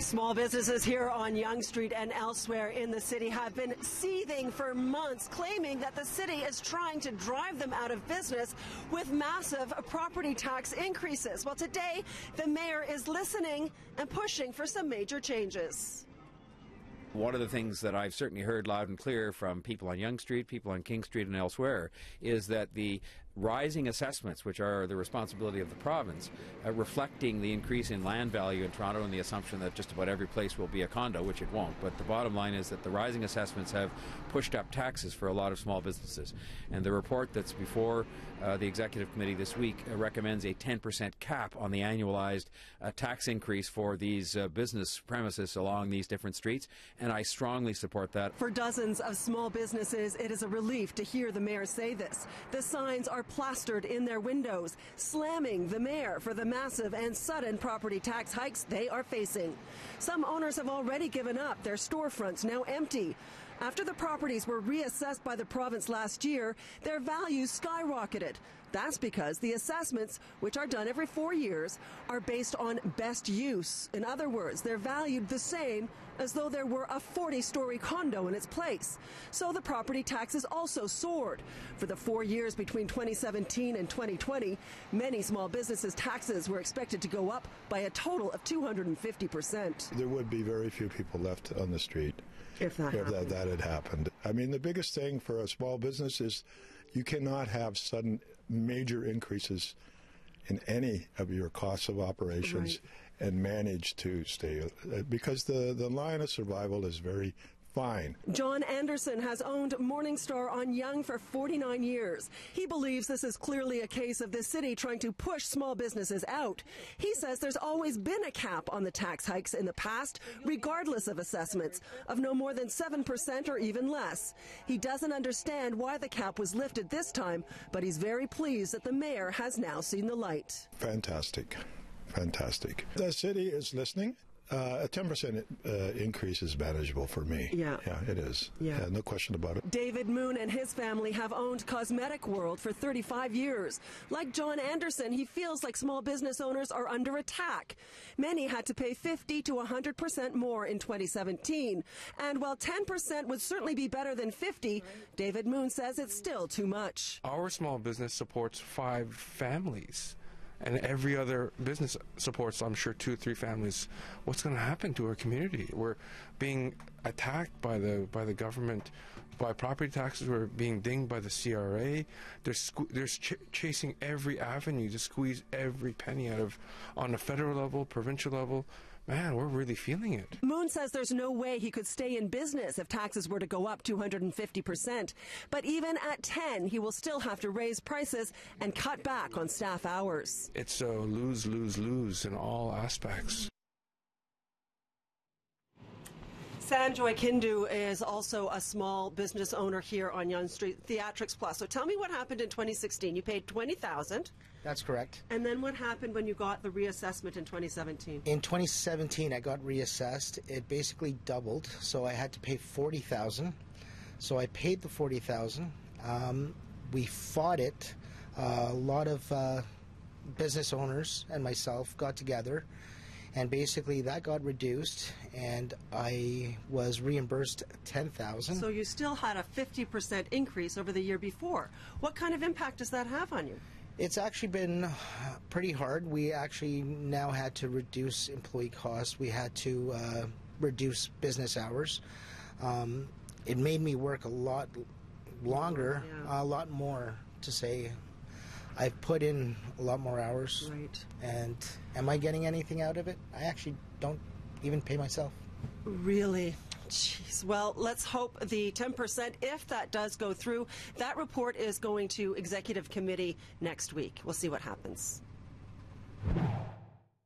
Small businesses here on Yonge Street and elsewhere in the city have been seething for months, claiming that the city is trying to drive them out of business with massive property tax increases. Well, today, the mayor is listening and pushing for some major changes. One of the things that I've certainly heard loud and clear from people on Yonge Street, people on King Street and elsewhere, is that the rising assessments, which are the responsibility of the province, reflecting the increase in land value in Toronto and the assumption that just about every place will be a condo, which it won't. But the bottom line is that the rising assessments have pushed up taxes for a lot of small businesses. And the report that's before the Executive Committee this week recommends a 10% cap on the annualized tax increase for these business premises along these different streets. And I strongly support that. For dozens of small businesses, it is a relief to hear the mayor say this. The signs are plastered in their windows, slamming the mayor for the massive and sudden property tax hikes they are facing. Some owners have already given up, their storefronts now empty. After the properties were reassessed by the province last year, their values skyrocketed. That's because the assessments, which are done every 4 years, are based on best use. In other words, they're valued the same as though there were a 40-story condo in its place. So the property taxes also soared. For the 4 years between 2017 and 2020, many small businesses' taxes were expected to go up by a total of 250%. There would be very few people left on the street if that had happened. I mean, the biggest thing for a small business is you cannot have sudden major increases in any of your costs of operations and manage to stay, because the line of survival is very fine. John Anderson has owned Morningstar on Yonge for 49 years. He believes this is clearly a case of the city trying to push small businesses out. He says there's always been a cap on the tax hikes in the past, regardless of assessments, of no more than 7% or even less. He doesn't understand why the cap was lifted this time, but he's very pleased that the mayor has now seen the light. Fantastic. Fantastic. The city is listening. A 10% increase is manageable for me. Yeah, it is. Yeah, no question about it. David Moon and his family have owned Cosmetic World for 35 years. Like John Anderson, he feels like small business owners are under attack. Many had to pay 50 to 100% more in 2017. And while 10% would certainly be better than 50, David Moon says it's still too much. Our small business supports 5 families. And every other business supports, I'm sure, 2 or 3 families. What's going to happen to our community? We're being attacked by the government, by property taxes. We're being dinged by the CRA. They're chasing every avenue to squeeze every penny out of, on a federal level, provincial level. Man, we're really feeling it. Moon says there's no way he could stay in business if taxes were to go up 250%. But even at 10, he will still have to raise prices and cut back on staff hours. It's a lose, lose, lose in all aspects. Sanjoy Kindu is also a small business owner here on Yonge Street, Theatrics Plus. So tell me what happened in 2016. You paid $20,000. That's correct. And then what happened when you got the reassessment in 2017? In 2017, I got reassessed. It basically doubled, so I had to pay $40,000. So I paid the $40,000. We fought it. A lot of business owners and myself got together, and basically that got reduced, and I was reimbursed $10,000. So you still had a 50% increase over the year before. What kind of impact does that have on you? It's actually been pretty hard. We actually now had to reduce employee costs. We had to reduce business hours. It made me work a lot longer, a lot more, to say. I've put in a lot more hours. Right. And am I getting anything out of it? I actually don't even pay myself. Really? Jeez. Well, let's hope the 10%, if that does go through, that report is going to Executive Committee next week. We'll see what happens.